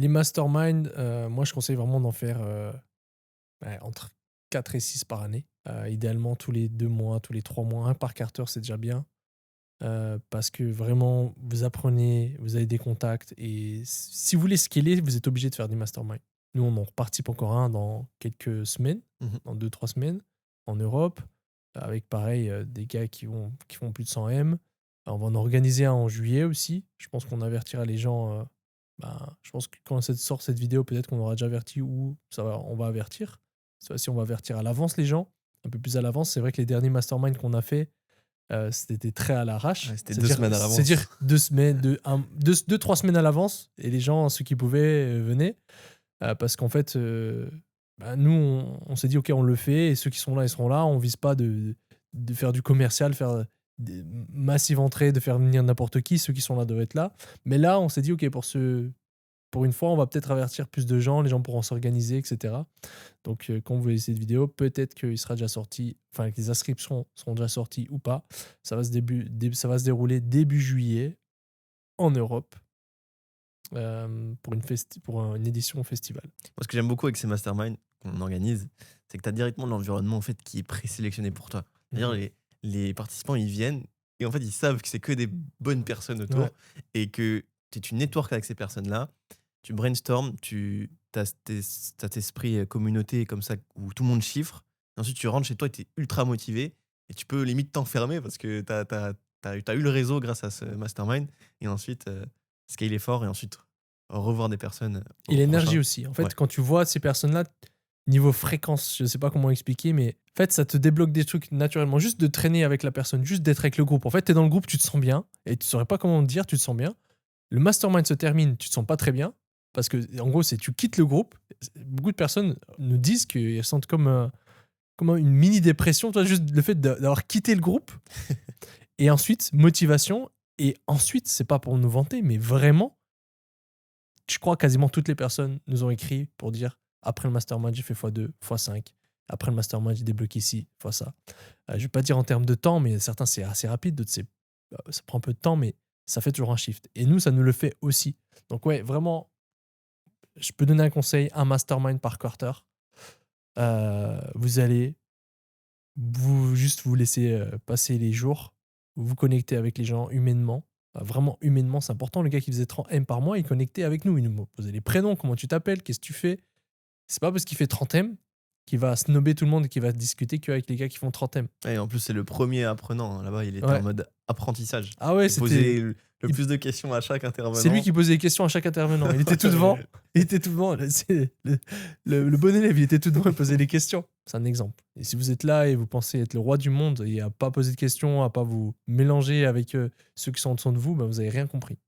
Les masterminds, moi, je conseille vraiment d'en faire, ouais, entre 4 et 6 par année. Idéalement tous les 2 mois, tous les 3 mois, un par quarter, c'est déjà bien. Parce que vraiment, vous apprenez, vous avez des contacts et si vous voulez scaler, vous êtes obligé de faire des masterminds. Nous, on en repartit encore un dans quelques semaines, Mmh. dans 2 3 semaines, en Europe, avec pareil, des gars qui font plus de 100 M. On va en organiser un en juillet aussi. Je pense qu'on avertira les gens, ben, je pense que quand sort cette vidéo, peut-être qu'on aura déjà averti ou on va avertir. Cette fois-ci, on va avertir à l'avance les gens, un peu plus à l'avance. C'est vrai que les derniers masterminds qu'on a fait, c'était très à Ouais, l'arrache. c'était 2 semaines à C'est-à-dire l'avance. 2 semaines, 2-3 semaines à l'avance et les gens, ceux qui pouvaient, venaient. Parce qu'en fait, bah, nous, on s'est dit: «OK, on le fait et ceux qui sont là, ils seront là». On vise pas de faire du commercial, faire des massive entrée, de faire venir n'importe qui. Ceux qui sont là doivent être là. Mais là, on s'est dit: «OK, pour une fois, on va peut-être avertir plus de gens, les gens pourront s'organiser et cetera». Donc, quand vous voyez cette vidéo, peut-être qu'il sera déjà sorti, enfin, que les inscriptions seront déjà sorties ou pas. Ça va se dérouler début juillet en Europe, pour une édition festival. Moi, ce que j'aime beaucoup avec ces masterminds qu'on organise, c'est que tu as directement l'environnement en fait qui est présélectionné pour toi. D'ailleurs, Mmh. les participants, ils viennent et en fait, ils savent que c'est que des bonnes personnes Ouais. autour et que tu networks avec ces personnes-là, tu brainstorms, tu as cet esprit communauté comme ça où tout le monde chiffre. Et ensuite, tu rentres chez toi et tu es ultra motivé et tu peux limite t'enfermer parce que tu as eu le réseau grâce à ce mastermind et ensuite scaler fort et ensuite revoir des personnes Et au l'énergie prochain. aussi. En Ouais. fait, quand tu vois ces personnes-là, niveau fréquence, je sais pas comment expliquer, mais en fait, ça te débloque des trucs naturellement. Juste de traîner avec la personne, juste d'être avec le groupe. En fait, tu es dans le groupe, tu te sens bien et tu saurais pas comment te dire, tu te sens bien. Le mastermind se termine, tu te sens pas très bien parce que en gros, c'est tu quittes le groupe. Beaucoup de personnes nous disent qu'elles sentent comme une mini dépression, tu vois, juste le fait d'avoir quitté le groupe et ensuite motivation et ensuite, c'est pas pour nous vanter, mais vraiment, je crois quasiment toutes les personnes nous ont écrit pour dire: «Après le mastermind, j'ai fait x2, x5. Après le mastermind, j'ai débloqué ci, fois ça». Je vais pas dire en termes de temps, mais certains, c'est assez rapide, d'autres, ça prend un peu de temps, mais ça fait toujours un shift et nous, ça nous le fait aussi. Donc ouais, vraiment, je peux donner un conseil, un mastermind par quarter. Vous allez vous laisser, passer les jours, vous vous connectez avec les gens humainement. Vraiment humainement, c'est important. Le gars qui faisait 30 M par mois, il connectait avec nous. Il nous posait les prénoms: «Comment tu t'appelles? Qu'est-ce que tu fais?» C'est pas parce qu'il fait 30 M qu'il va snobber tout le monde et qu'il va discuter qu'avec les gars qui font 30 M. Et en plus, c'est le premier apprenant, hein. Là-bas, il était en Ouais. mode apprentissage. Ah ouais, Il posait c'était le il plus de questions à chaque c'est lui intervenant. qui posait les questions à chaque intervenant. Il était tout devant, Ouais. il était tout devant. C'est le bon élève, il était tout devant, il posait les questions. C'est un exemple. Et si vous êtes là et vous pensez être le roi du monde et à pas poser de questions, à pas vous mélanger avec, ceux qui sont en dessous de vous, bah, vous avez rien compris.